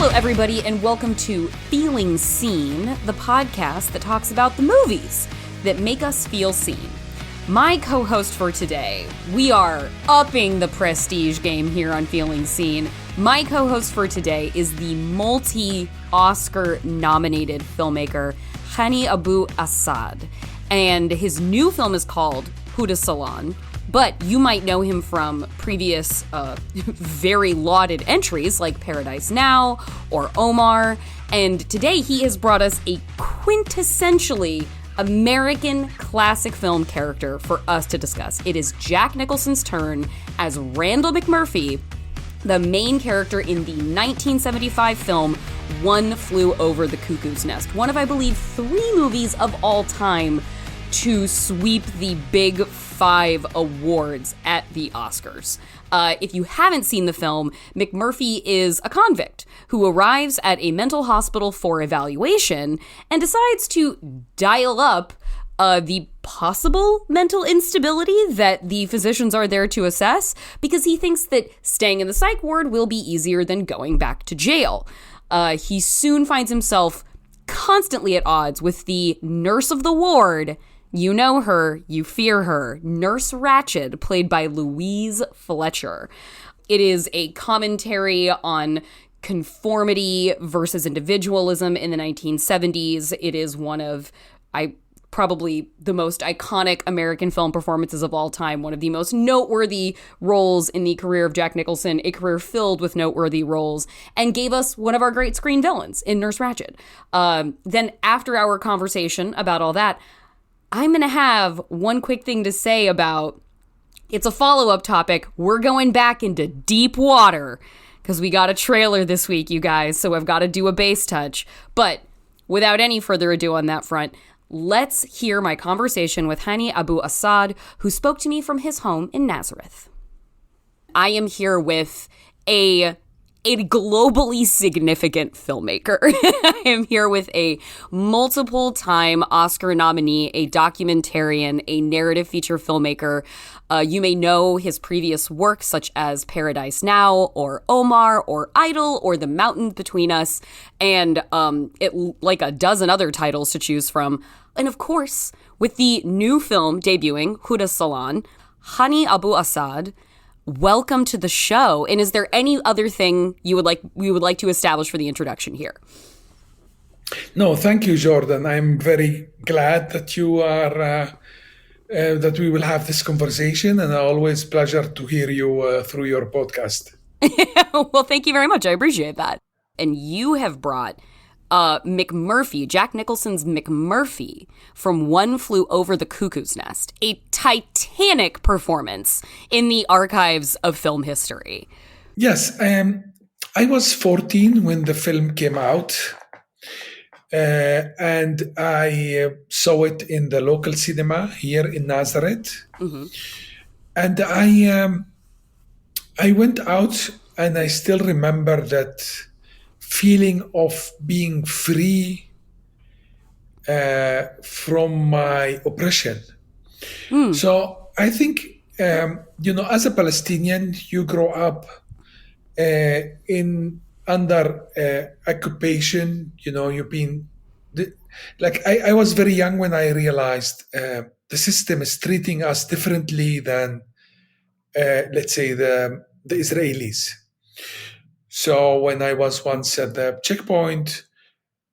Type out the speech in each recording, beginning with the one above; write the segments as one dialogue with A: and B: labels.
A: Hello, everybody, and welcome to Feeling Seen, the podcast that talks about the movies that make us feel seen. My co-host for today, we are upping the prestige game here on Feeling Seen. My co-host for today is the multi-Oscar-nominated filmmaker Hany Abu-Assad, and his new film is called Abu-Assad. But you might know him from previous very lauded entries like Paradise Now or Omar. And today he has brought us a quintessentially American classic film character for us to discuss. It is Jack Nicholson's turn as Randall McMurphy, the main character in the 1975 film One Flew Over the Cuckoo's Nest. One of, I believe, 3 movies of all time to sweep the Big 5 awards at the Oscars. If you haven't seen the film, McMurphy is a convict who arrives at a mental hospital for evaluation and decides to dial up the possible mental instability that the physicians are there to assess because he thinks that staying in the psych ward will be easier than going back to jail. He soon finds himself constantly at odds with the nurse of the ward. You know her, you fear her, Nurse Ratched, played by Louise Fletcher. It is a commentary on conformity versus individualism in the 1970s. It is one of, probably the most iconic American film performances of all time, one of the most noteworthy roles in the career of Jack Nicholson, a career filled with noteworthy roles, and gave us one of our great screen villains in Nurse Ratched. Then after our conversation about all that, I'm going to have one quick thing to say about, it's a follow-up topic. We're going back into deep water because we got a trailer this week, you guys, so I've got to do a base touch. But without any further ado on that front, let's hear my conversation with Hany Abu-Assad, who spoke to me from his home in Nazareth. I am here with a globally significant filmmaker. I am here with a multiple-time Oscar nominee, a documentarian, a narrative feature filmmaker. You may know his previous work, such as Paradise Now, or Omar, or Idol, or The Mountain Between Us, and like a dozen other titles to choose from. And of course, with the new film debuting, Abu-Assad, Hany Abu-Assad, welcome to the show. And is there any other thing we would like to establish for the introduction here?
B: No, thank you, Jordan. I'm very glad that you are that we will have this conversation, and always pleasure to hear you through your podcast.
A: Well, thank you very much. I appreciate that. And you have brought McMurphy, Jack Nicholson's McMurphy from One Flew Over the Cuckoo's Nest, a titanic performance in the archives of film history.
B: Yes, I was 14 when the film came out, and I saw it in the local cinema here in Nazareth. Mm-hmm. And I went out, and I still remember that feeling of being free from my oppression. So I think, as a Palestinian, you grow up under occupation. You've been I was very young when I realized the system is treating us differently than, let's say, the Israelis. So when I was once at the checkpoint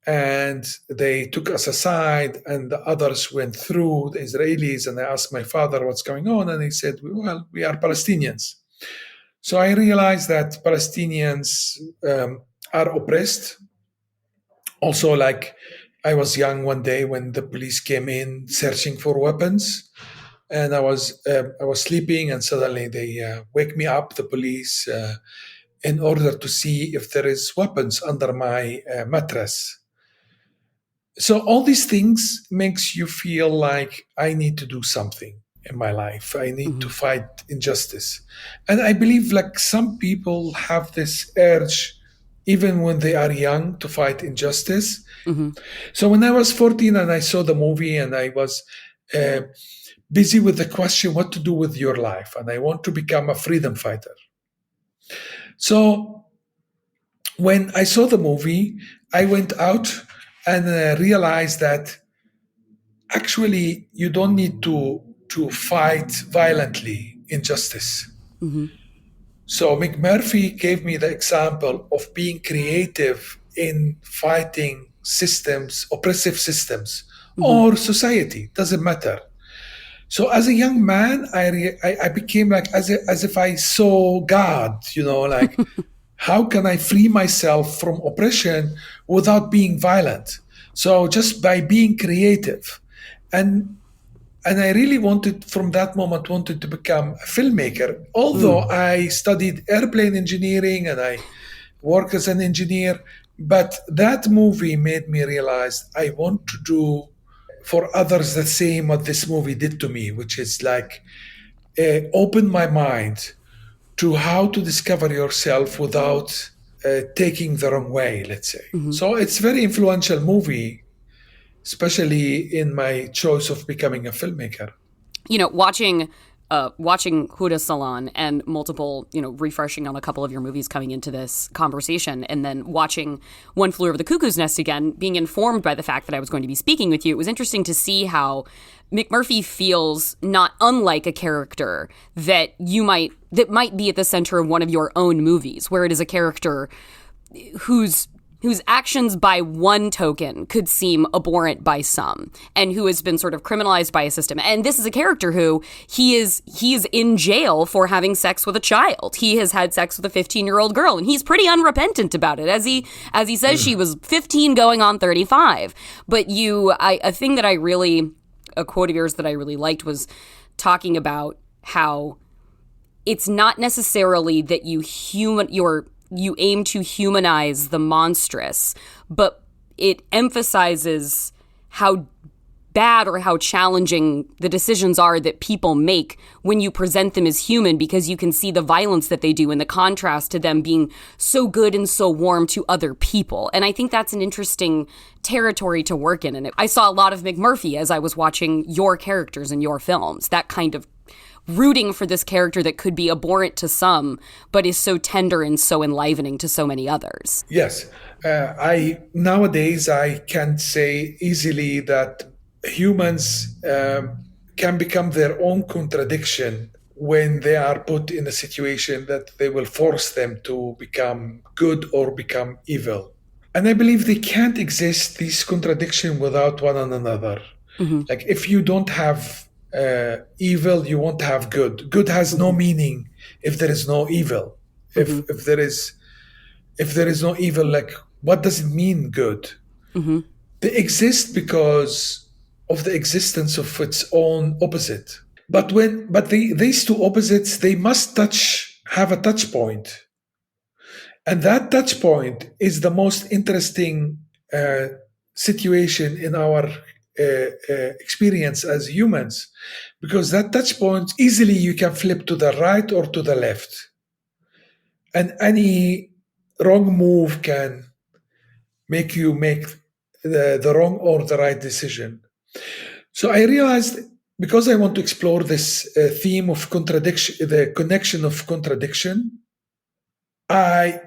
B: and they took us aside and the others went through, the Israelis, and I asked my father what's going on, and he said, well, we are Palestinians. So I realized that Palestinians are oppressed. Also, I was young one day when the police came in searching for weapons, and I was sleeping, and suddenly they wake me up, the police, in order to see if there is weapons under my mattress. So all these things makes you feel like I need to do something in my life. I need to fight injustice. And I believe some people have this urge, even when they are young, to fight injustice. Mm-hmm. So when I was 14 and I saw the movie, and I was busy with the question, what to do with your life? And I want to become a freedom fighter. So when I saw the movie, I went out and realized that actually you don't need to fight violently injustice. So McMurphy gave me the example of being creative in fighting systems, oppressive systems,
A: Mm-hmm.
B: or society. Doesn't matter. So as a young man, I became like as if I saw God. Like how can I free myself from oppression without being violent? So just by being creative, and and I really wanted from that moment wanted to become a filmmaker. Although
A: Mm.
B: I studied airplane engineering and I work as an engineer, but that movie made me realize I want to do for others the same what this movie did to me, which is like open my mind to how to discover yourself without taking the wrong way, let's say.
A: Mm-hmm.
B: So it's very influential movie, especially in my choice of becoming a filmmaker.
A: Watching Huda Salon and multiple, refreshing on a couple of your movies coming into this conversation, and then watching One Flew Over the Cuckoo's Nest again, being informed by the fact that I was going to be speaking with you, it was interesting to see how McMurphy feels not unlike a character that might be at the center of one of your own movies, where it is a character whose actions by one token could seem abhorrent by some, and who has been sort of criminalized by a system. And this is a character who he is in jail for having sex with a child. He has had sex with a 15-year-old girl, and he's pretty unrepentant about it. As he says, she was 15 going on 35. But a quote of yours that I really liked was talking about how it's not necessarily that you aim to humanize the monstrous, but it emphasizes how bad or how challenging the decisions are that people make when you present them as human, because you can see the violence that they do in the contrast to them being so good and so warm to other people. And I think that's an interesting territory to work in. And I saw a lot of McMurphy as I was watching your characters in your films, that kind of rooting for this character that could be abhorrent to some, but is so tender and so enlivening to so many others.
B: Yes, I nowadays I can say easily that humans can become their own contradiction when they are put in a situation that they will force them to become good or become evil. And I believe they can't exist, these contradictions, without one another.
A: Mm-hmm.
B: Like if you don't have evil, you won't have good. Good has no meaning if there is no evil.
A: Mm-hmm.
B: If there is no evil, like what does it mean good?
A: Mm-hmm.
B: They exist because of the existence of its own opposite. These two opposites, they must have a touch point. And that touch point is the most interesting situation in our experience as humans, because that touch point easily you can flip to the right or to the left, and any wrong move can make you make the wrong or the right decision. So I realized, because I want to explore this theme of contradiction, the connection of contradiction, I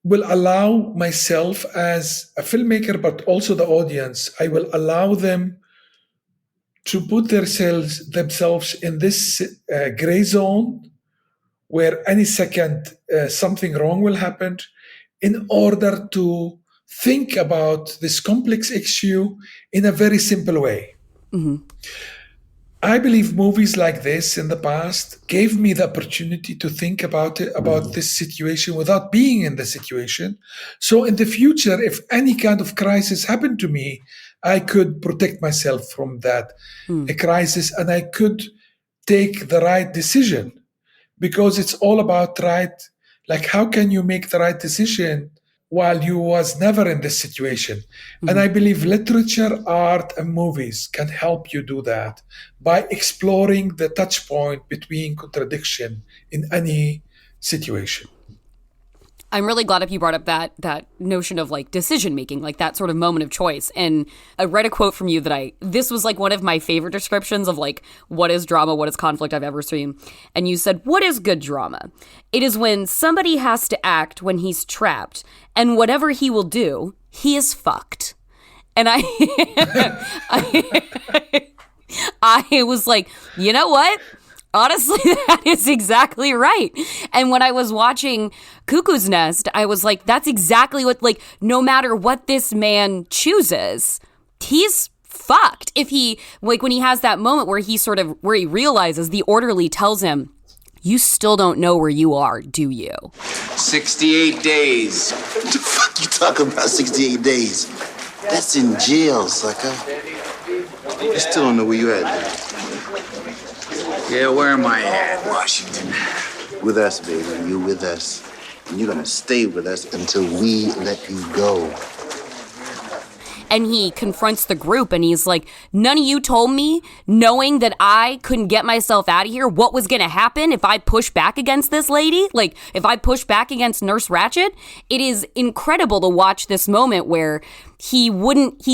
B: will allow myself as a filmmaker, but also the audience, I will allow them to put themselves in this gray zone where any second something wrong will happen, in order to think about this complex issue in a very simple way.
A: Mm-hmm.
B: I believe movies like this in the past gave me the opportunity to think about this situation without being in the situation. So in the future, if any kind of crisis happened to me, I could protect myself from that crisis, and I could take the right decision, because it's all about right. Like, how can you make the right decision while you was never in this situation?
A: Mm-hmm.
B: And I believe literature, art, and movies can help you do that by exploring the touch point between contradiction in any situation.
A: I'm really glad if you brought up that notion of like decision making, like that sort of moment of choice. And I read a quote from you this was like one of my favorite descriptions of like what is drama, what is conflict I've ever seen. And you said, "What is good drama? It is when somebody has to act when he's trapped, and whatever he will do, he is fucked." And I was like, you know what? Honestly, that is exactly right. And when I was watching Cuckoo's Nest, I was like, that's exactly what, like, no matter what this man chooses, he's fucked. If he, like, when he has that moment where where he realizes the orderly tells him, "You still don't know where you are, do you?"
C: 68 days.
D: What the fuck you talking about 68 days? That's in jail, sucker. You still don't know where you at.
C: Yeah, where am I at, Washington?
D: With us, baby. You with us. And you're gonna stay with us until we let you go.
A: And he confronts the group and he's like, "None of you told me, knowing that I couldn't get myself out of here, what was going to happen if I push back against this lady? Like, if I push back against Nurse Ratched?" It is incredible to watch this moment where he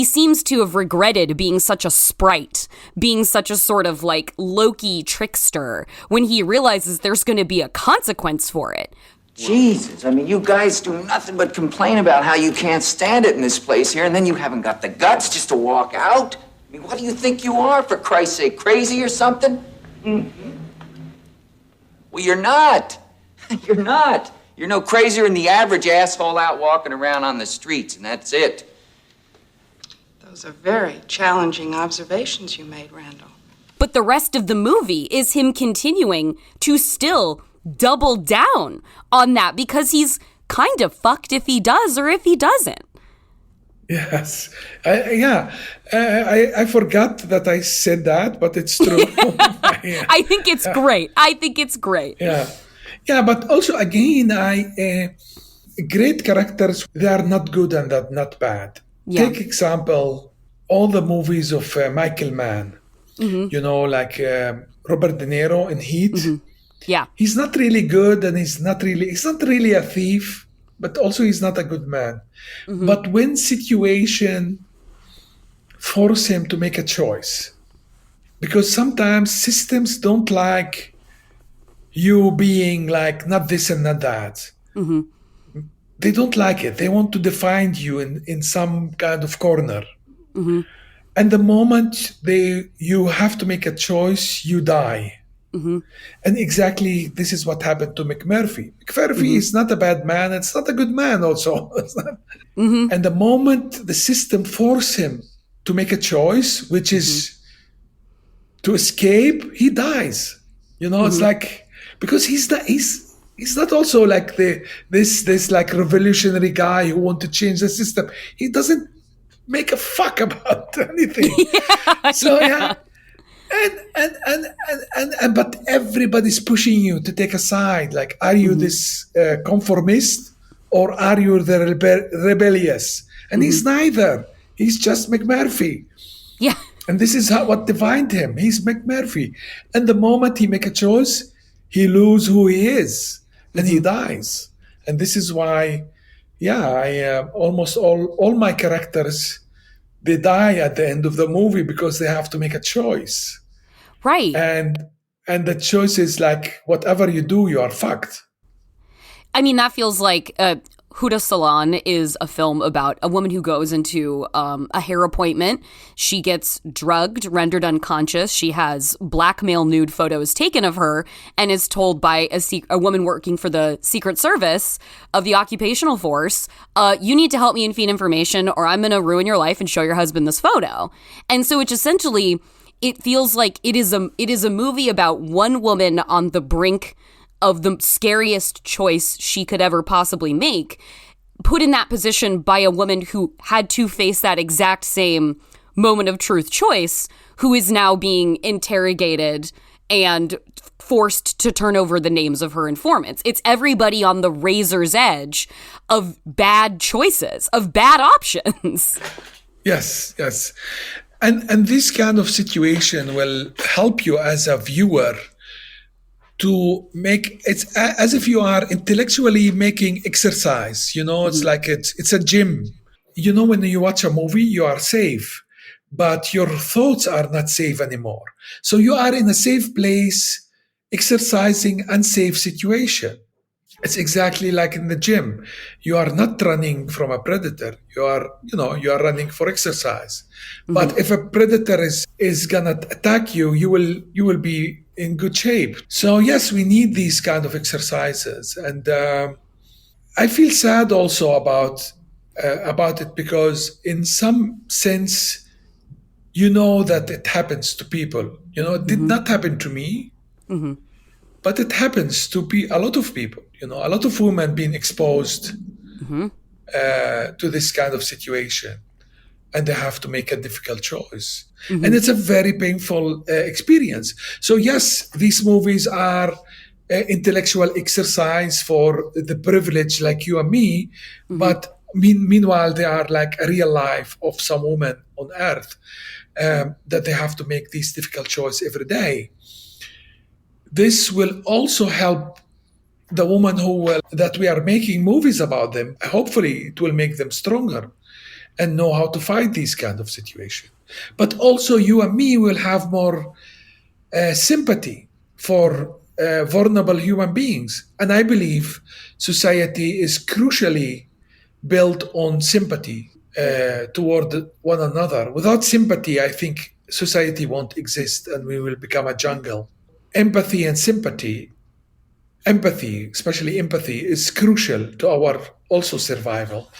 A: seems to have regretted being such a sprite, being such a sort of like Loki trickster, when he realizes there's going to be a consequence for it.
C: Jesus, I mean, you guys do nothing but complain about how you can't stand it in this place here, and then you haven't got the guts just to walk out? I mean, what do you think you are, for Christ's sake, crazy or something? Mm-hmm. Well, you're not. You're not. You're no crazier than the average asshole out walking around on the streets, and that's it.
E: Those are very challenging observations you made, Randall.
A: But the rest of the movie is him continuing to still double down on that, because he's kind of fucked if he does or if he doesn't.
B: Yes. I forgot that I said that, but it's true. Yeah.
A: I think it's great.
B: Yeah, but also, again, great characters, they are not good and they're not bad.
A: Yeah.
B: Take example, all the movies of Michael Mann. Mm-hmm. You know, like Robert De Niro in Heat.
A: Mm-hmm. Yeah.
B: He's not really good, and he's not really a thief, but also he's not a good man. Mm-hmm. But when situation force him to make a choice, because sometimes systems don't like you being like not this and not that. Mm-hmm. They don't like it. They want to define you in some kind of corner. Mm-hmm. And the moment you have to make a choice, you die. Mm-hmm. And exactly this is what happened to McMurphy. McMurphy is not a bad man. It's not a good man also. Mm-hmm. And the moment the system force him to make a choice, which is to escape, he dies. You know, it's like, because he's not also like this like revolutionary guy who want to change the system. He doesn't make a fuck about anything. Yeah. And but everybody's pushing you to take a side. Like, are you this conformist or are you the rebellious? And he's neither. He's just McMurphy.
A: Yeah.
B: And this is what defined him. He's McMurphy. And the moment he make a choice, he lose who he is and he dies. And this is why, almost all my characters, they die at the end of the movie because they have to make a choice.
A: Right.
B: And the choice is like, whatever you do, you are fucked.
A: I mean, that feels like Huda Salon is a film about a woman who goes into a hair appointment. She gets drugged, rendered unconscious. She has blackmail nude photos taken of her and is told by a woman working for the Secret Service of the occupational force, you need to help me and feed information or I'm going to ruin your life and show your husband this photo. And so it's essentially, it feels like it is a movie about one woman on the brink of the scariest choice she could ever possibly make, put in that position by a woman who had to face that exact same moment of truth choice, who is now being interrogated and forced to turn over the names of her informants. It's everybody on the razor's edge of bad choices, of bad options.
B: Yes. And this kind of situation will help you as a viewer to make it's as if you are intellectually making exercise. It's like it's a gym. When you watch a movie, you are safe, but your thoughts are not safe anymore. So you are in a safe place, exercising unsafe situation. It's exactly like in the gym. You are not running from a predator. You are running for exercise. But if a predator is gonna attack you, you will be in good shape. So yes, we need these kind of exercises, and I feel sad also about it, because in some sense, that it happens to people. It did not happen to me, but it happens to be a lot of people. A lot of women being exposed to this kind of situation, and they have to make a difficult choice. And it's a very painful experience. So yes, these movies are intellectual exercise for the privileged like you and me, but meanwhile they are like a real life of some women on earth, that they have to make these difficult choices every day. This will also help the woman that we are making movies about them. Hopefully it will make them stronger and know how to fight these kind of situations. But also you and me will have more sympathy for vulnerable human beings. And I believe society is crucially built on sympathy toward one another. Without sympathy, I think society won't exist and we will become a jungle. Empathy and sympathy, especially empathy, is crucial to our also survival.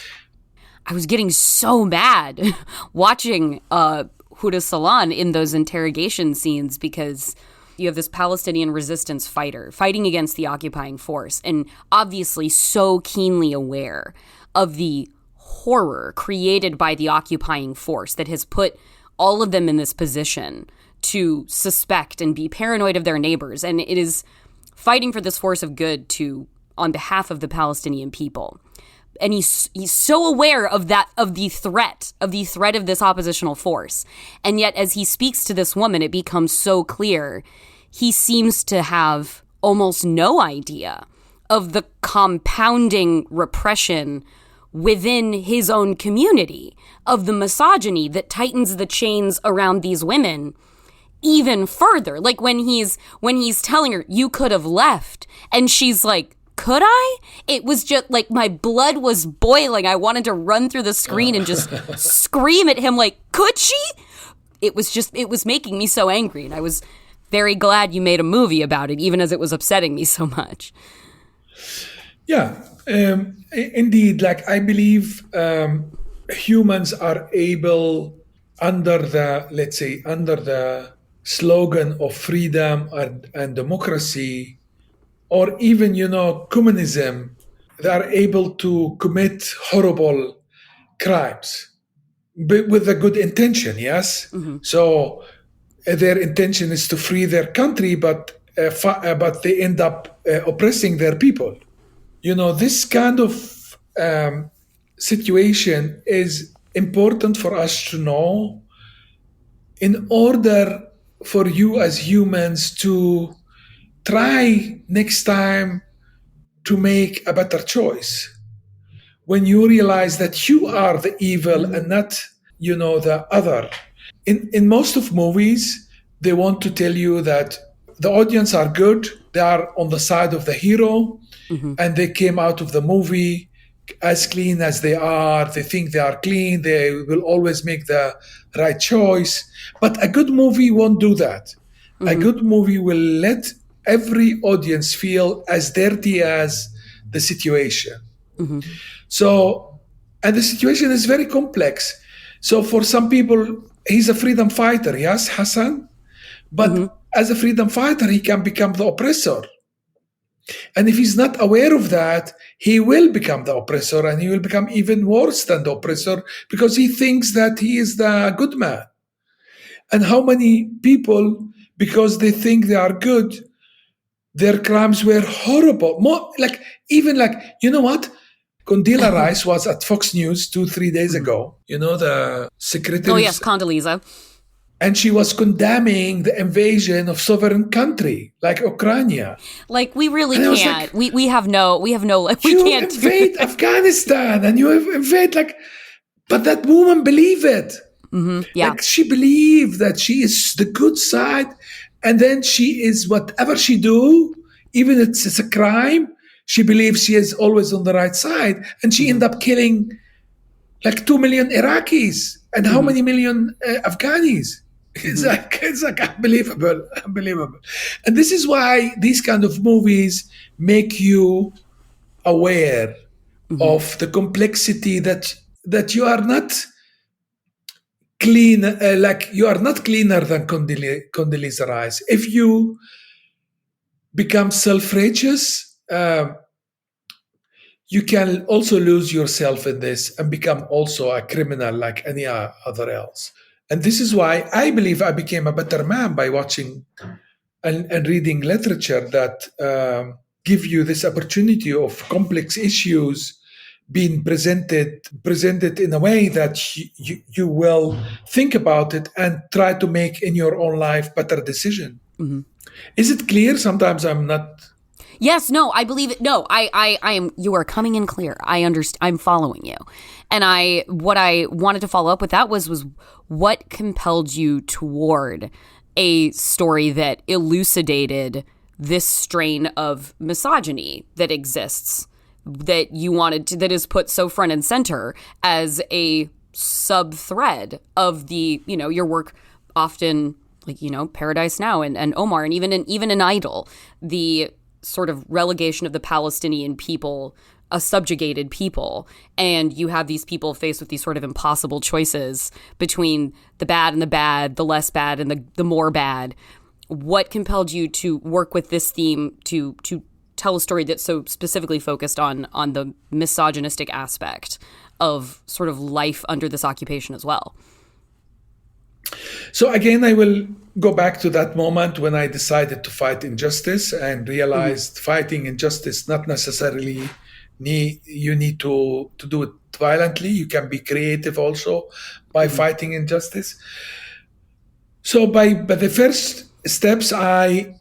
A: I was getting so mad watching Huda Salan in those interrogation scenes, because you have this Palestinian resistance fighter fighting against the occupying force, and obviously so keenly aware of the horror created by the occupying force that has put all of them in this position to suspect and be paranoid of their neighbors. And it is fighting for this force of good on behalf of the Palestinian people. And he's so aware of the threat of this oppositional force. And yet, as he speaks to this woman, it becomes so clear he seems to have almost no idea of the compounding repression within his own community, of the misogyny that tightens the chains around these women even further. Like when he's telling her, you could have left, and she's like, could I? It was just like my blood was boiling. I wanted to run through the screen and just scream at him like, could she? It was making me so angry, and I was very glad you made a movie about it, even as it was upsetting me so much.
B: Yeah, indeed. Like, I believe humans are able, under the slogan of freedom and democracy, or even, communism, they are able to commit horrible crimes, but with a good intention, yes? So their intention is to free their country, but they end up oppressing their people. This kind of situation is important for us to know, in order for you as humans to try next time to make a better choice. When you realize that you are the evil and not, the other. In most of movies, they want to tell you that the audience are good, they are on the side of the hero, and they came out of the movie as clean as they are. They think they are clean, they will always make the right choice. But a good movie won't do that. A good movie will let every audience feel as dirty as the situation. So, and the situation is very complex. So for some people, he's a freedom fighter, yes, Hassan? But as a freedom fighter, he can become the oppressor. And if he's not aware of that, he will become the oppressor, and he will become even worse than the oppressor, because he thinks that he is the good man. And how many people, because they think they are good, their crimes were horrible. More you know what? Condoleezza Rice was at Fox News 2-3 days ago. The secretary.
A: Oh yes, Condoleezza.
B: And she was condemning the invasion of sovereign country like Ukraine.
A: Like, we really
B: And I was
A: can't.
B: like,
A: we have no, we
B: You
A: can't do
B: invade
A: that.
B: Afghanistan and you invade but that woman believed it.
A: Yeah.
B: Like, she believed that she is the good side, and then she is whatever she do, even if it's a crime, she believes she is always on the right side, and she ended up killing like 2 million Iraqis and how many million Afghanis? It's like unbelievable. And this is why these kind of movies make you aware of the complexity that you are not clean, like you are not cleaner than Condoleezza Rice. If you become self-righteous, you can also lose yourself in this and become also a criminal like any other else. And this is why I believe I became a better man by watching and reading literature that give you this opportunity of complex issues being presented in a way that you will think about it and try to make in your own life better decision. Is it clear? Sometimes I'm not.
A: Yes, no, I believe it. No, I am. You are coming in clear. I understand. I'm following you. And what I wanted to follow up with that was what compelled you toward a story that elucidated this strain of misogyny that exists, that you wanted to, that is put so front and center as a sub thread of the, your work often, like, Paradise Now and Omar, and even in Idol, the sort of relegation of the Palestinian people, a subjugated people, and you have these people faced with these sort of impossible choices between the bad and the bad, the less bad and the more bad. What compelled you to work with this theme to tell a story that's so specifically focused on the misogynistic aspect of sort of life under this occupation as well?
B: So again, I will go back to that moment when I decided to fight injustice and realized fighting injustice not necessarily you need to do it violently. You can be creative also by fighting injustice. So by the first steps, I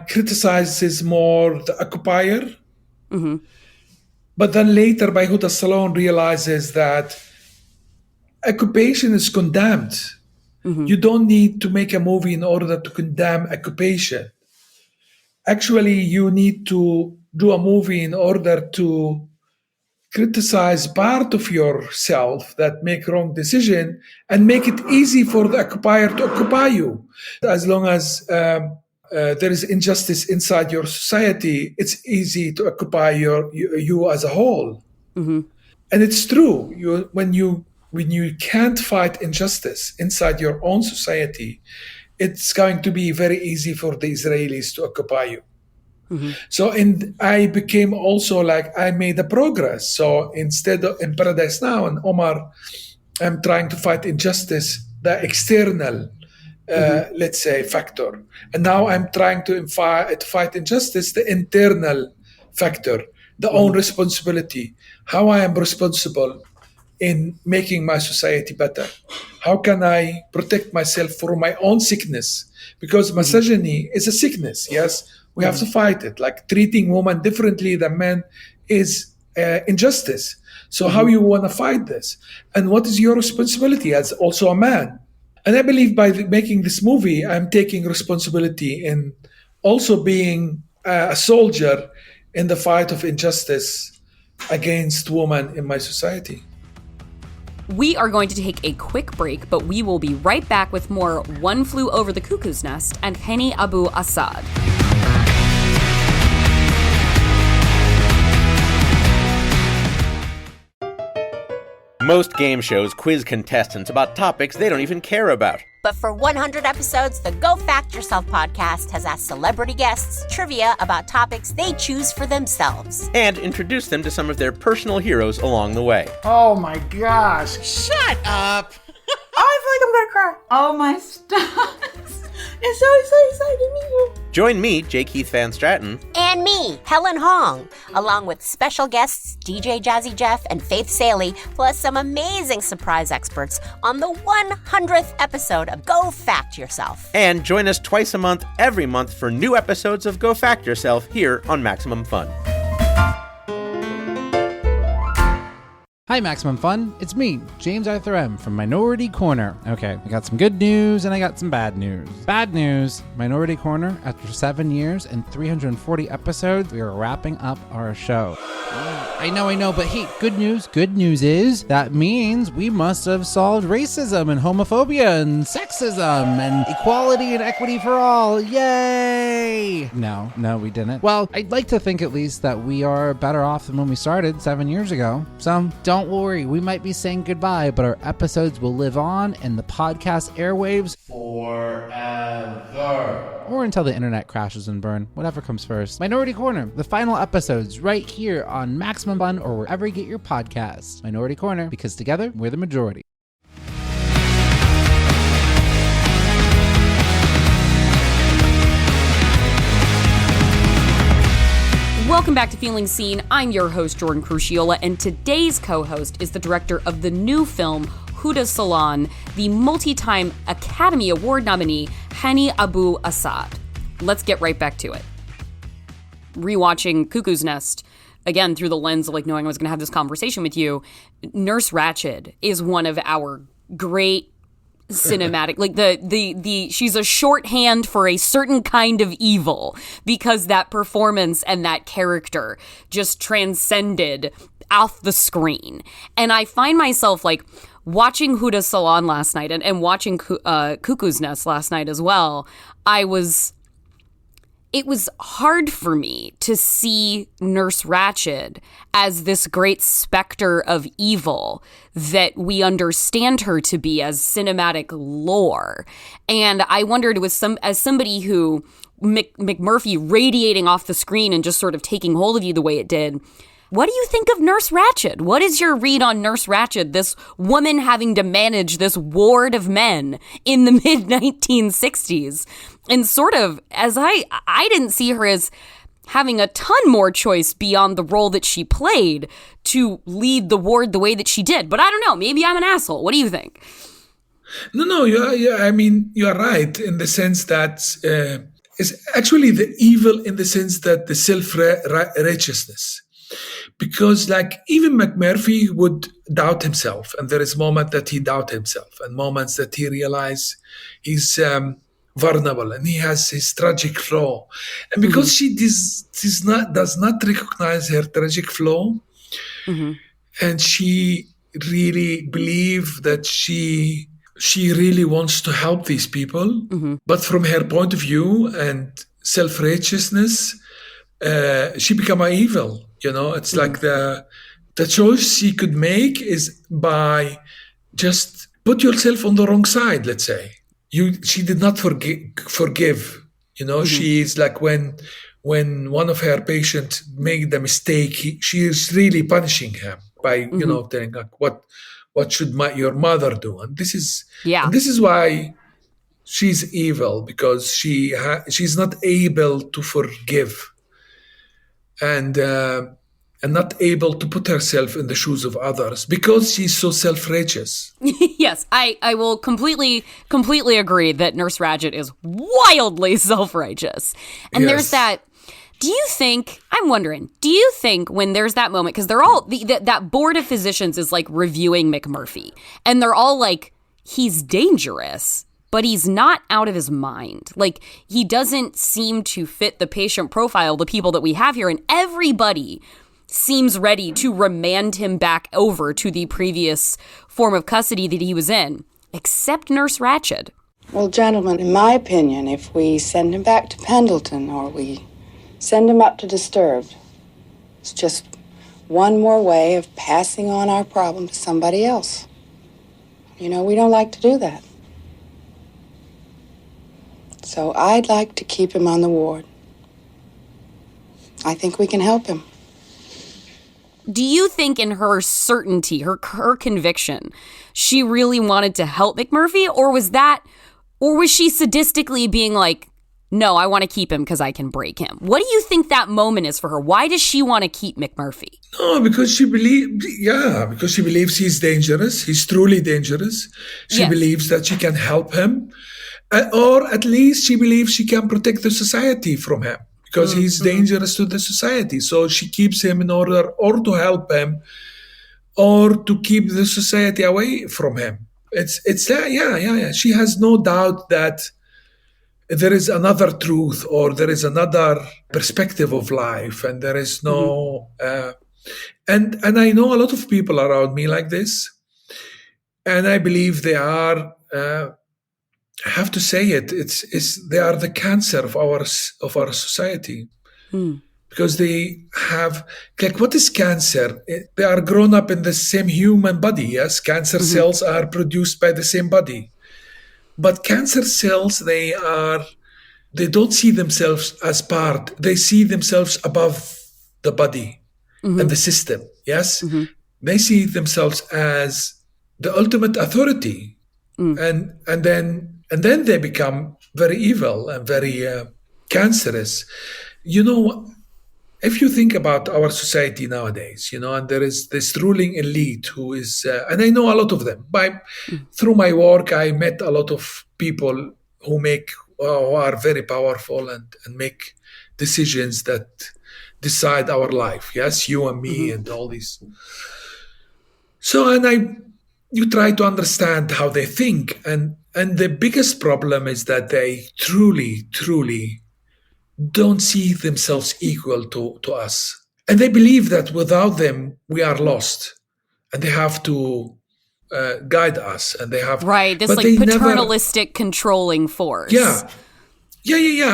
B: criticizes more the occupier. But then later, by Huda Salon realizes that occupation is condemned. You don't need to make a movie in order to condemn occupation. Actually, you need to do a movie in order to criticize part of yourself that make wrong decision and make it easy for the occupier to occupy you. As long as there is injustice inside your society, it's easy to occupy you as a whole. And it's true. When you can't fight injustice inside your own society, it's going to be very easy for the Israelis to occupy you. So I became also I made a progress. So instead of in Paradise Now and Omar, I'm trying to fight injustice, the external, let's say, factor. And now I'm trying to fight injustice, the internal factor, the own responsibility, how I am responsible in making my society better. How can I protect myself from my own sickness? Because misogyny is a sickness, yes? We have to fight it. Like treating women differently than men is injustice. So how you want to fight this? And what is your responsibility as also a man? And I believe by making this movie, I'm taking responsibility in also being a soldier in the fight of injustice against women in my society.
A: We are going to take a quick break, but we will be right back with more One Flew Over the Cuckoo's Nest and Hany Abu-Assad.
F: Most game shows quiz contestants about topics they don't even care about.
G: But for 100 episodes, the Go Fact Yourself podcast has asked celebrity guests trivia about topics they choose for themselves.
F: And introduced them to some of their personal heroes along the way.
H: Oh my gosh.
F: Shut up!
I: I feel like I'm gonna cry. Oh my stars. It's so exciting to meet you.
F: Join me, J. Keith Van Stratton.
G: And me, Helen Hong, along with special guests DJ Jazzy Jeff and Faith Saley, plus some amazing surprise experts on the 100th episode of Go Fact Yourself.
F: And join us twice a month, every month, for new episodes of Go Fact Yourself here on Maximum Fun.
I: Hi, Maximum Fun. It's me, James Arthur M. from Minority Corner. Okay, I got some good news and I got some bad news. Bad news, Minority Corner, after 7 years and 340 episodes, we are wrapping up our show. I know, but hey, good news is that means we must have solved racism and homophobia and sexism and equality and equity for all. Yay! No, we didn't. Well, I'd like to think at least that we are better off than when we started 7 years ago. So don't worry, we might be saying goodbye, but our episodes will live on in the podcast airwaves forever. Or until the internet crashes and burn, whatever comes first. Minority Corner, the final episodes right here on Maximum Fun or wherever you get your podcasts. Minority Corner, because together we're the majority.
A: Welcome back to Feeling Seen. I'm your host, Jordan Crucchiola, and today's co-host is the director of the new film, Huda Salon, the multi-time Academy Award nominee, Hany Abu-Assad. Let's get right back to it. Rewatching Cuckoo's Nest, again, through the lens of knowing I was going to have this conversation with you, Nurse Ratched is one of our great cinematic, she's a shorthand for a certain kind of evil, because that performance and that character just transcended off the screen. And I find myself watching Huda Salon last night and watching Cuckoo's Nest last night as well. It was hard for me to see Nurse Ratched as this great specter of evil that we understand her to be as cinematic lore. And I wondered, as somebody who McMurphy radiating off the screen and just sort of taking hold of you the way it did, what do you think of Nurse Ratched? What is your read on Nurse Ratched, this woman having to manage this ward of men in the mid-1960s? And sort of, as I didn't see her as having a ton more choice beyond the role that she played to lead the ward the way that she did. But I don't know, maybe I'm an asshole. What do you think?
B: No, you're right in the sense that it's actually the evil in the sense that the self-righteousness. Because even McMurphy would doubt himself, and there is moments that he doubts himself and moments that he realizes he's vulnerable and he has his tragic flaw. And because she does not recognize her tragic flaw, and she really believes that she really wants to help these people, but from her point of view and self-righteousness, she become an evil. It's like the choice she could make is by just put yourself on the wrong side, let's say. She did not forgive. She is like when one of her patients made the mistake, she is really punishing him by, telling what should your mother do? And this is why she's evil, because she's not able to forgive. And not able to put herself in the shoes of others because she's so self-righteous.
A: Yes, I will completely agree that Nurse Ratched is wildly self-righteous. And there's that, I'm wondering, do you think when there's that moment, because they're all, that board of physicians is reviewing McMurphy, and they're all he's dangerous, but he's not out of his mind. He doesn't seem to fit the patient profile, the people that we have here, and everybody seems ready to remand him back over to the previous form of custody that he was in, except Nurse Ratched.
E: Well, gentlemen, in my opinion, if we send him back to Pendleton or we send him up to Disturbed, it's just one more way of passing on our problem to somebody else. We don't like to do that. So I'd like to keep him on the ward. I think we can help him.
A: Do you think in her certainty, her conviction, she really wanted to help McMurphy, or was she sadistically being no, I want to keep him because I can break him. What do you think that moment is for her? Why does she want to keep McMurphy?
B: No, because she believes he's dangerous. He's truly dangerous. She
A: Yes.
B: believes that she can help him, or at least she believes she can protect the society from him because he's dangerous to the society. So she keeps him in order or to help him or to keep the society away from him. It's yeah. She has no doubt that there is another truth or there is another perspective of life, and there is no and I know a lot of people around me like this, and I believe they are I have to say it's they are the cancer of our society. Because they have, like, what is cancer? They are grown up in the same human body. Yes, cancer cells are produced by the same body, but cancer cells, they don't see themselves as part. They see themselves above the body and the system. Yes, they see themselves as the ultimate authority, and then they become very evil and very cancerous. You know, if you think about our society nowadays, and there is this ruling elite who is, and I know a lot of them. Through my work, I met a lot of people who are very powerful and make decisions that decide our life. Yes, you and me and all these. So, you try to understand how they think, and the biggest problem is that they truly don't see themselves equal to us. And they believe that without them, we are lost. And they have to guide us. And they have...
A: Right, this
B: but
A: like
B: they
A: paternalistic controlling force.
B: Yeah.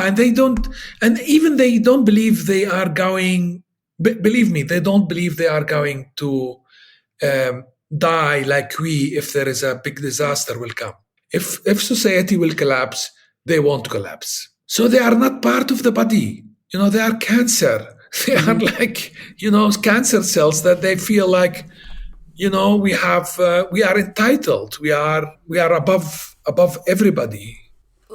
B: And they don't... And even they don't believe they are going... Believe me, they don't believe they are going to die like we if there is a big disaster will come. If society will collapse, they won't collapse. So they are not part of the body. They are cancer. They are like, cancer cells that they feel like, we are entitled. We are above everybody.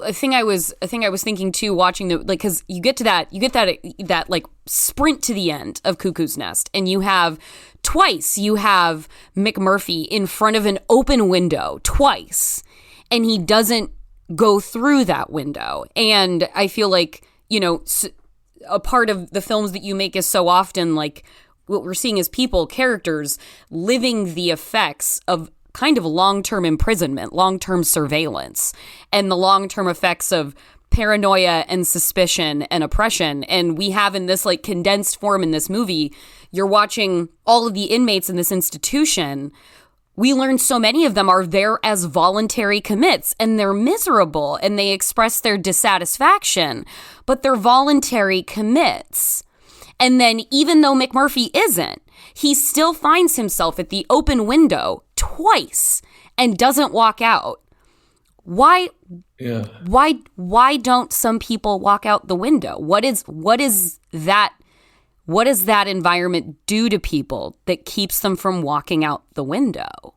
A: I think I was thinking too, watching because you get that like sprint to the end of Cuckoo's Nest, and you have McMurphy in front of an open window twice, and he doesn't go through that window. And I feel like, a part of the films that you make is so often like what we're seeing is characters living the effects of kind of long-term imprisonment, long-term surveillance, and the long-term effects of paranoia and suspicion and oppression. And we have in this like condensed form in this movie, you're watching all of the inmates in this institution. We learn so many of them are there as voluntary commits, and they're miserable, and they express their dissatisfaction, but they're voluntary commits. And then even though McMurphy isn't, he still finds himself at the open window twice and doesn't walk out. Why? Yeah. Why don't some people walk out the window? What is that? What does that environment do to people that keeps them from walking out the window?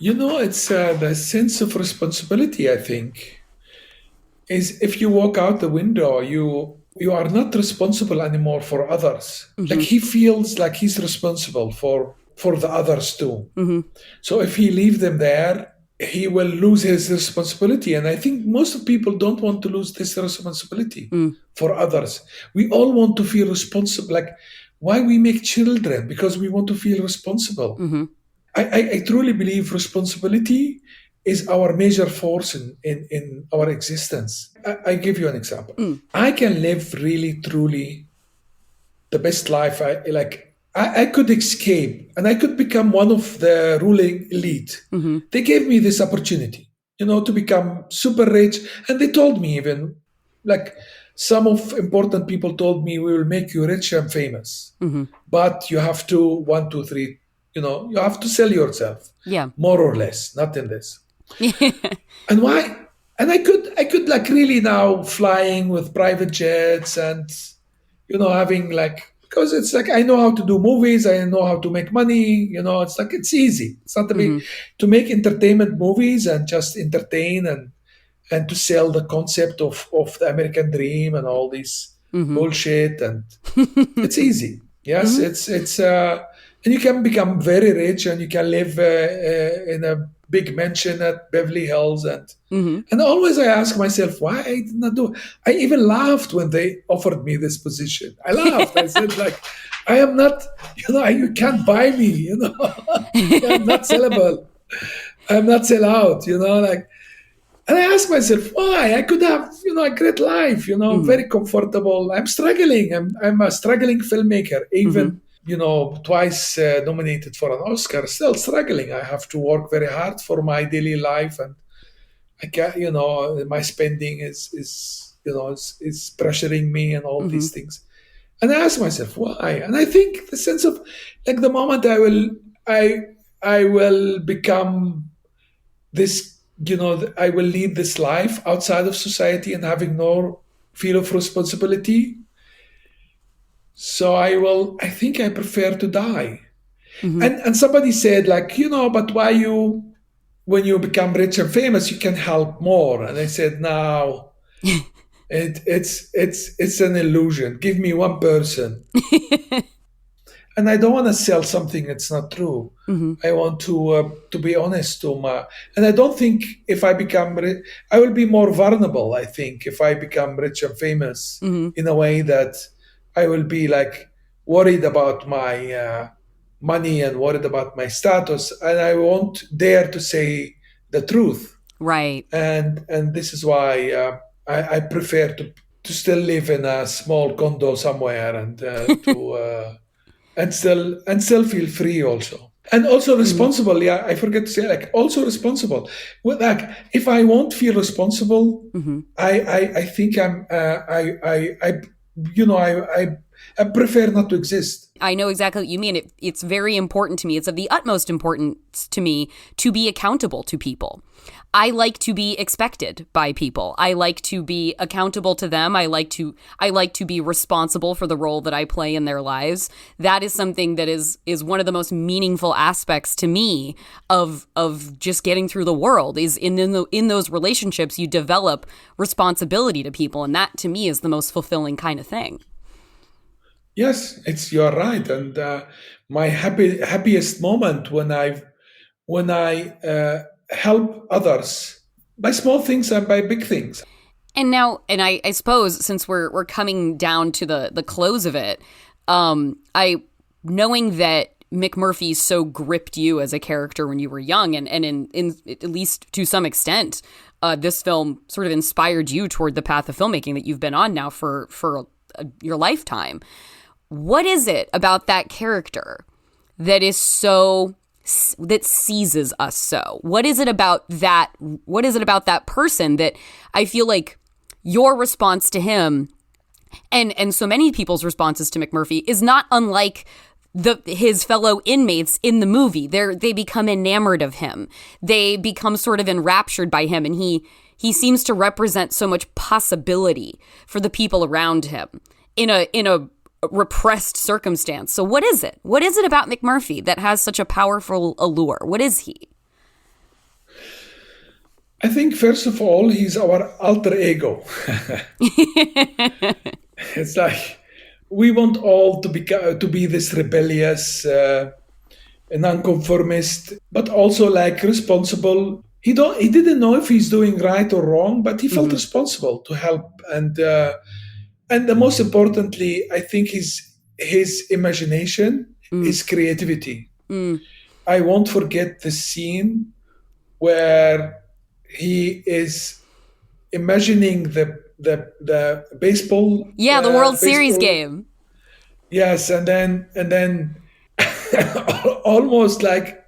B: It's the sense of responsibility, I think, is if you walk out the window, you are not responsible anymore for others. Like he feels like he's responsible for the others too. So if he leaves them there, he will lose his responsibility. And I think most of people don't want to lose this responsibility for others. We all want to feel responsible. Like, why we make children? Because we want to feel responsible. I truly believe responsibility is our major force in our existence. I give you an example. I can live really, truly the best life. I could escape and I could become one of the ruling elite. They gave me this opportunity, to become super rich. And they told me even, like some of important people told me, we will make you rich and famous. But you have to, 1, 2, 3, you have to sell yourself. Yeah. More or less, not in this. And why? And I could like really now flying with private jets and, having like, because it's like, I know how to do movies. I know how to make money. It's like, it's easy. It's not to make entertainment movies and just entertain and to sell the concept of the American dream and all this bullshit. And it's easy. Yes, it's and you can become very rich and you can live in a big mansion at Beverly Hills. And always I ask myself, why I did not do it. I even laughed when they offered me this position. I laughed. I said, like, I am not, you can't buy me, I'm not sellable. I'm not sell out, like. And I ask myself, why? I could have, a great life, very comfortable. I'm struggling. I'm a struggling filmmaker, even, twice nominated for an Oscar, still struggling. I have to work very hard for my daily life. And I can't, my spending is pressuring me and all these things. And I ask myself, why? And I think the sense of, like, the moment I will become this, I will lead this life outside of society and having no feel of responsibility. So I think I prefer to die. And somebody said, like, but why when you become rich and famous, you can help more. And I said, no, it's an illusion. Give me one person. And I don't want to sell something that's not true. I want to be honest and I don't think if I become rich, I will be more vulnerable. I think if I become rich and famous in a way that I will be like worried about my money and worried about my status, and I won't dare to say the truth.
A: Right.
B: And this is why I prefer to still live in a small condo somewhere and and still feel free also. And also responsible. Yeah, I forget to say, like, also responsible. Well, like, if I won't feel responsible, I think I prefer not to exist.
A: I know exactly what you mean. It's very important to me. It's of the utmost importance to me to be accountable to people. I like to be expected by people. I like to be accountable to them. I like to be responsible for the role that I play in their lives. That is something that is one of the most meaningful aspects to me of just getting through the world. Is in those relationships you develop responsibility to people, and that to me is the most fulfilling kind of thing.
B: Yes, you're right. And my happiest moment when I help others by small things and by big things.
A: And now, and I suppose since we're coming down to the close of it, knowing that McMurphy so gripped you as a character when you were young, and in at least to some extent, this film sort of inspired you toward the path of filmmaking that you've been on now for your lifetime. What is it about that character that seizes us so? What is it about that? What is it about that person that I feel like your response to him and so many people's responses to McMurphy is not unlike his fellow inmates in the movie? They become enamored of him. They become sort of enraptured by him, and he seems to represent so much possibility for the people around him in a repressed circumstance. So what is it? What is it about McMurphy that has such a powerful allure? What is he?
B: I think, first of all, he's our alter ego. It's like we want all to be this rebellious, nonconformist, but also like responsible. He didn't know if he's doing right or wrong, but he felt responsible to help. And the most importantly, I think his imagination, his creativity. I won't forget the scene where he is imagining the baseball.
A: Yeah, the World Series game.
B: Yes, and then almost like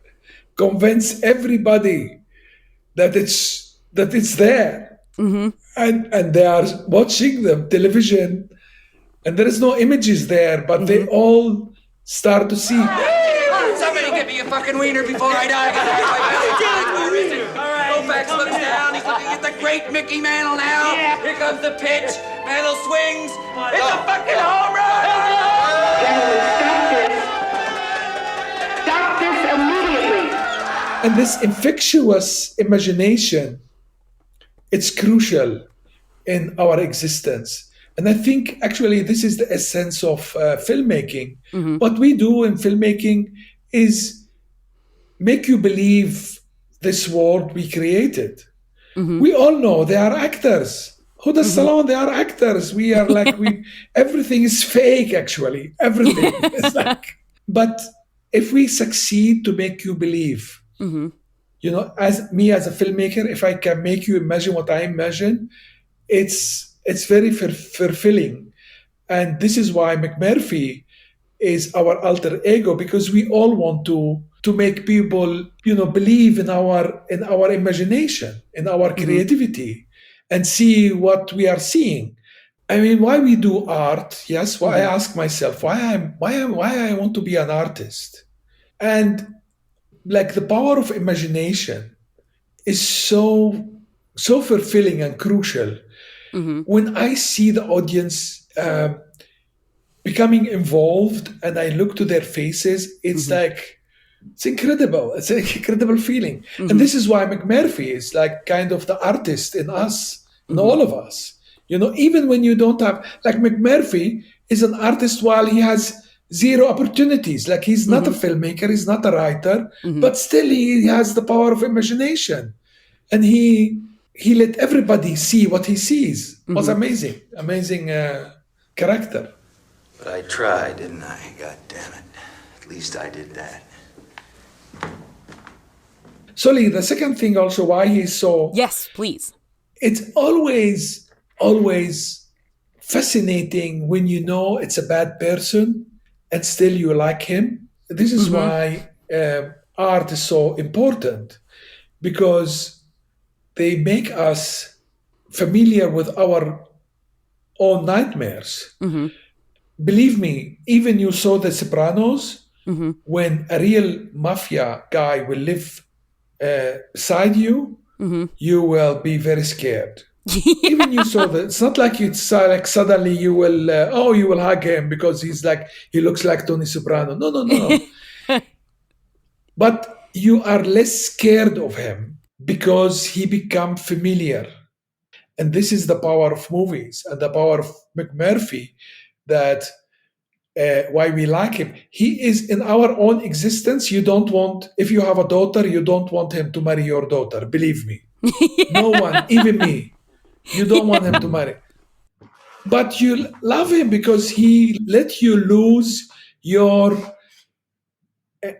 B: convince everybody that it's there. And they are watching the television, and there is no images there, but they all start to see.
J: Somebody get me a fucking wiener before I die. I gotta get my belly down. All right. Koufax looks down. He's looking at the great Mickey Mantle now. Yeah. Here comes the pitch. Mantle swings. It's a fucking home run.
K: Stop this immediately.
B: And this infectious imagination it's crucial in our existence. And I think actually this is the essence of filmmaking. What we do in filmmaking is make you believe this world we created. We all know they are actors. Huda Salon, they are actors. We are like, everything is fake, actually. Everything is like, but if we succeed to make you believe, as a filmmaker, if I can make you imagine what I imagine, it's very fulfilling. And this is why McMurphy is our alter ego, because we all want to make people, believe in our imagination, in our creativity, and see what we are seeing. I mean, why we do art? Yes. Why I ask myself why I want to be an artist, and like the power of imagination is so fulfilling and crucial. When I see the audience becoming involved and I look to their faces, it's like, it's incredible. It's an incredible feeling. And this is why McMurphy is like kind of the artist in us, in all of us. Even when you don't have, like McMurphy is an artist while he has zero opportunities. Like he's not a filmmaker, he's not a writer, but still he has the power of imagination. And he let everybody see what he sees. It was amazing character.
C: But I tried, didn't I? God damn it. At least I did that.
B: Sully, the second thing also why he's so...
A: Yes, please.
B: It's always fascinating when you know it's a bad person and still you like him. This is why art is so important, because they make us familiar with our own nightmares. Believe me, even you saw The Sopranos, when a real mafia guy will live beside you, you will be very scared. Even you saw that. It's not like it's like suddenly you will you will hug him because he looks like Tony Soprano. No. But you are less scared of him because he become familiar. And this is the power of movies and the power of McMurphy, that why we like him. He is in our own existence. You don't want, if you have a daughter, you don't want him to marry your daughter. Believe me. No one, even me. You don't want him to marry. But you love him because he let you lose your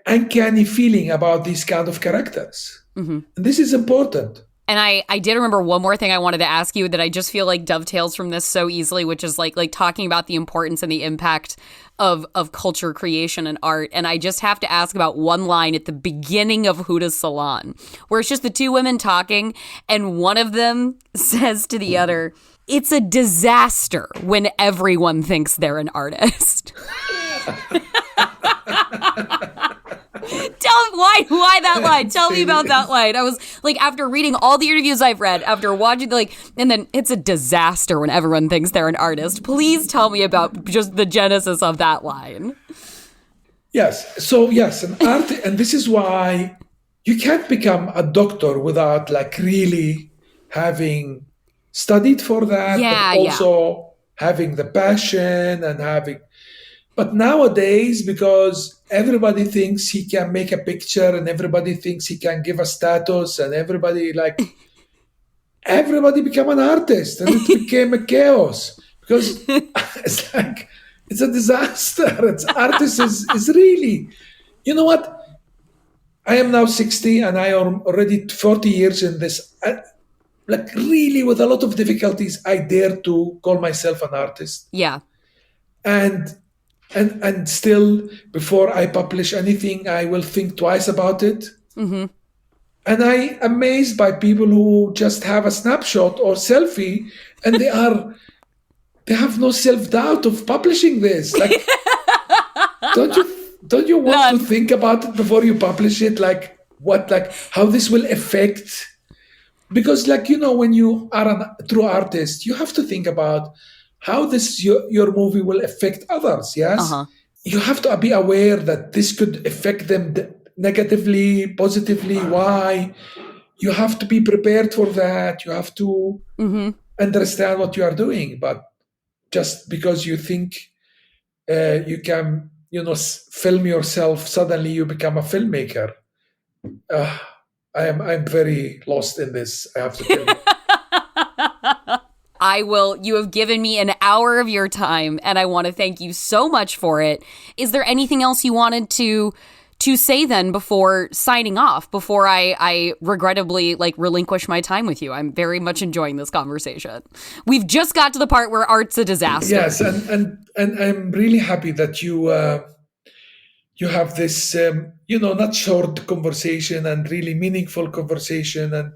B: uncanny feeling about these kind of characters. And this is important.
A: And I did remember one more thing I wanted to ask you that I just feel like dovetails from this so easily, which is like talking about the importance and the impact of culture creation and art. And I just have to ask about one line at the beginning of Huda's Salon, where it's just the two women talking, and one of them says to the other, "It's a disaster when everyone thinks they're an artist." Why that line? Tell me about that line. I was like, after reading all the interviews I've read, after watching and then it's a disaster when everyone thinks they're an artist. Please tell me about just the genesis of that line.
B: Yes. So yes, an art, and this is why you can't become a doctor without really having studied for that, but also having the passion and having. But nowadays, because everybody thinks he can make a picture and everybody thinks he can give a status, and everybody become an artist, and it became a chaos because it's like, it's a disaster. Artist is really, you know what? I am now 60 and I am already 40 years in this. Really with a lot of difficulties, I dare to call myself an artist.
A: Yeah.
B: And still, before I publish anything, I will think twice about it. And I'm amazed by people who just have a snapshot or selfie, and they have no self-doubt of publishing this. Don't you want to think about it before you publish it? How this will affect? Because when you are a true artist, you have to think about how your movie will affect others, yes? You have to be aware that this could affect them negatively, positively. Why? you have to be prepared for that. You have to understand what you are doing. But just because you think you can, film yourself, suddenly you become a filmmaker. I'm very lost in this, I have to tell you.
A: You have given me an hour of your time, and I want to thank you so much for it. Is there anything else you wanted to say then before signing off, before I regrettably relinquish my time with you? I'm very much enjoying this conversation. We've just got to the part where art's a disaster.
B: Yes, and I'm really happy that you have this, not short conversation and really meaningful conversation, and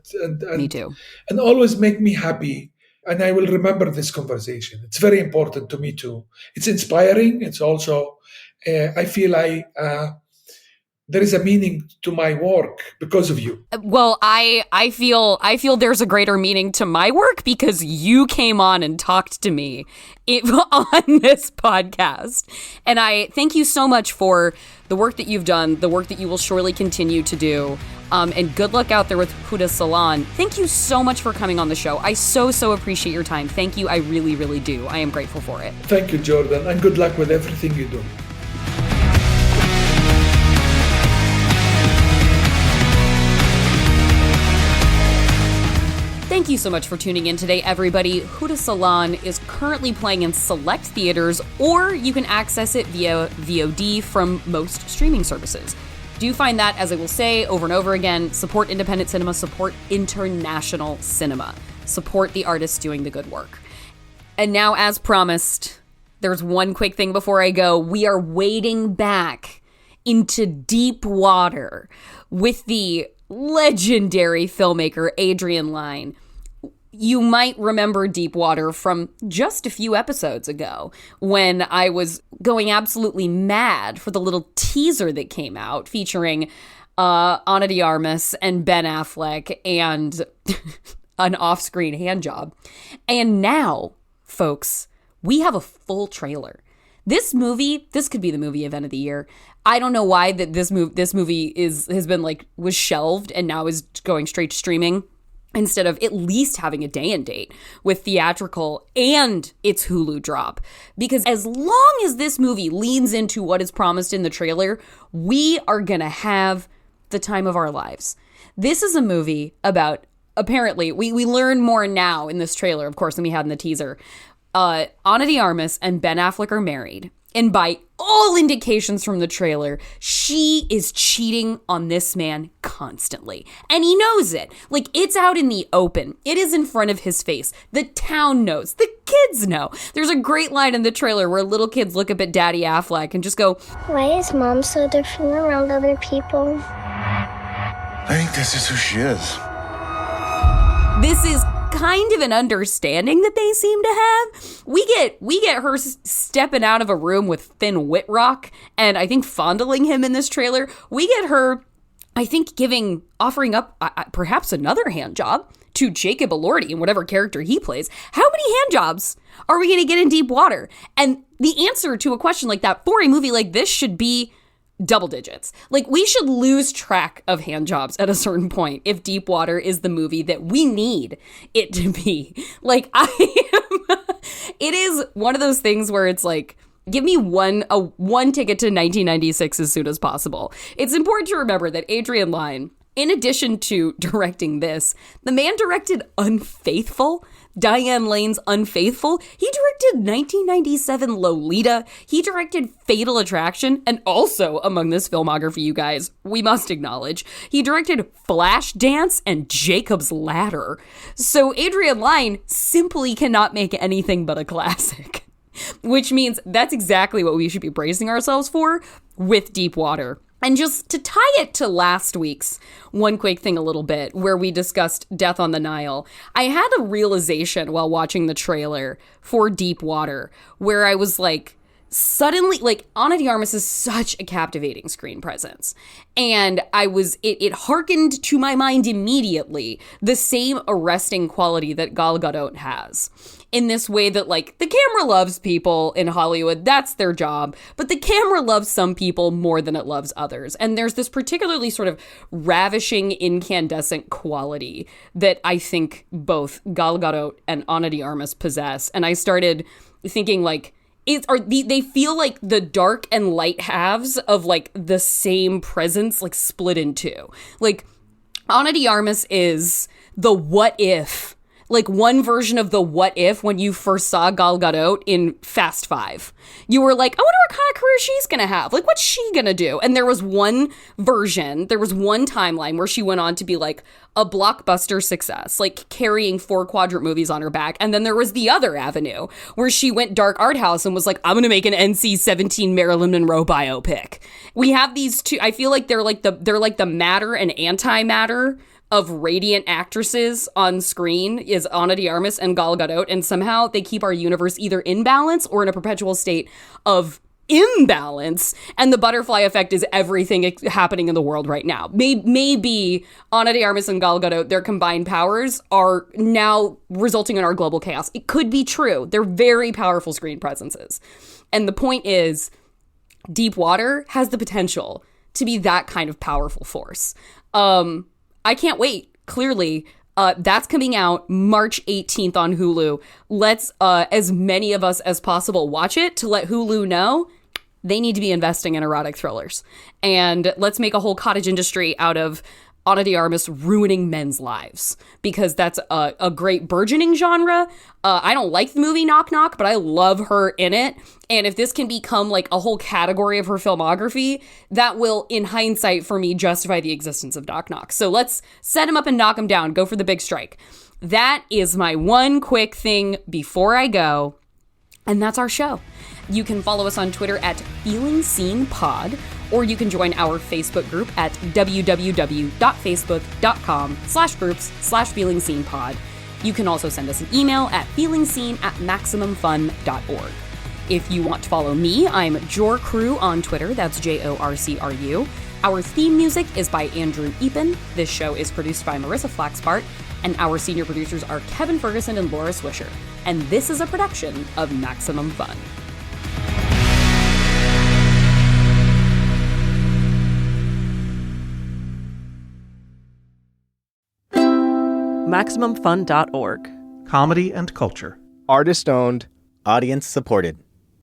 A: me too,
B: and always make me happy. And I will remember this conversation. It's very important to me too. It's inspiring. It's also, I feel there is a meaning to my work because of you.
A: Well, I feel there's a greater meaning to my work because you came on and talked to me on this podcast. And I thank you so much for the work that you've done, the work that you will surely continue to do. And good luck out there with Huda Salon. Thank you so much for coming on the show. I so appreciate your time. Thank you. I really, really do. I am grateful for it.
B: Thank you, Jordan. And good luck with everything you do.
A: Thank you so much for tuning in today, everybody. Huda Salon is currently playing in select theaters, or you can access it via VOD from most streaming services. Do find that, as I will say over and over again, support independent cinema, support international cinema, support the artists doing the good work. And now, as promised, there's one quick thing before I go. We are wading back into deep water with the legendary filmmaker Adrian Lyne. You might remember Deep Water from just a few episodes ago when I was going absolutely mad for the little teaser that came out featuring Ana de Armas and Ben Affleck and an off-screen handjob. And now, folks, we have a full trailer. This could be the movie event of the year. I don't know why that this movie was shelved and now is going straight to streaming, instead of at least having a day and date with theatrical and its Hulu drop. Because as long as this movie leans into what is promised in the trailer, we are gonna have the time of our lives. This is a movie about, apparently, we learn more now in this trailer, of course, than we had in the teaser. Ana de Armas and Ben Affleck are married. And by all indications from the trailer, she is cheating on this man constantly. And he knows it. It's out in the open. It is in front of his face. The town knows. The kids know. There's a great line in the trailer where little kids look up at Daddy Affleck and just go,
K: "Why is Mom so different around other people?"
L: I think this is who she is.
A: This is kind of an understanding that they seem to have. We get her stepping out of a room with Finn Wittrock and I think fondling him in this trailer. We get her, I think, offering up perhaps another hand job to Jacob Elordi in whatever character he plays. How many hand jobs are we going to get in Deep Water? And the answer to a question like that for a movie like this should be double digits. We should lose track of hand jobs at a certain point if Deep Water is the movie that we need it to be. It is one of those things where it's give me one ticket to 1996 as soon as possible. It's important to remember that Adrian Lyne, in addition to directing this, the man directed Unfaithful, Diane Lane's Unfaithful. He directed 1997 Lolita. He directed Fatal Attraction. And also among this filmography, you guys, we must acknowledge, he directed Flashdance and Jacob's Ladder. So Adrian Lyne simply cannot make anything but a classic. Which means that's exactly what we should be bracing ourselves for with Deep Water. And just to tie it to last week's One Quick Thing a little bit, where we discussed Death on the Nile, I had a realization while watching the trailer for Deep Water, where I was suddenly, Ana de Armas is such a captivating screen presence. And it harkened to my mind immediately the same arresting quality that Gal Gadot has. in this way that, like, the camera loves people in Hollywood. That's their job. But the camera loves some people more than it loves others. And there's this particularly sort of ravishing, incandescent quality that I think both Gal Gadot and Ana de Armas possess. And I started thinking, like, they feel like the dark and light halves of, like, the same presence, like, split in two. Like, Ana de Armas is the what if, like, one version of the what if when you first saw Gal Gadot in Fast Five. You were like, I wonder what kind of career she's gonna have. Like, what's she gonna do? And there was one version, there was one timeline where she went on to be, like, a blockbuster success, like carrying 4 quadrant movies on her back. And then there was the other avenue where she went dark art house and was like, I'm gonna make an NC-17 Marilyn Monroe biopic. We have these two, I feel like they're like the matter and antimatter of radiant actresses on screen is Ana de Armas and Gal Gadot, and somehow they keep our universe either in balance or in a perpetual state of imbalance, and the butterfly effect is everything happening in the world right now. Maybe Ana de Armas and Gal Gadot, their combined powers are now resulting in our global chaos. It could be true. They're very powerful screen presences. And the point is, Deep Water has the potential to be that kind of powerful force. I can't wait. Clearly, that's coming out March 18th on Hulu. Let's, as many of us as possible, watch it to let Hulu know they need to be investing in erotic thrillers. And let's make a whole cottage industry out of Ana de Armas ruining men's lives, because that's a great burgeoning genre. I don't like the movie Knock Knock, but I love her in it. And if this can become like a whole category of her filmography, that will, in hindsight, for me, justify the existence of Knock Knock. So let's set him up and knock him down. Go for the big strike. That is my one quick thing before I go. And that's our show. You can follow us on Twitter at Feeling Seen Pod, or you can join our Facebook group at www.facebook.com/groups/feelingseenpod. You can also send us an email at feelingseen@maximumfun.org. If you want to follow me, I'm JorCrew on Twitter. That's JORCRU. Our theme music is by Andrew Epen. This show is produced by Marissa Flaxbart, and our senior producers are Kevin Ferguson and Laura Swisher. And this is a production of Maximum Fun.
M: MaximumFun.org.
N: Comedy and culture.
O: Artist owned.
F: Audience supported.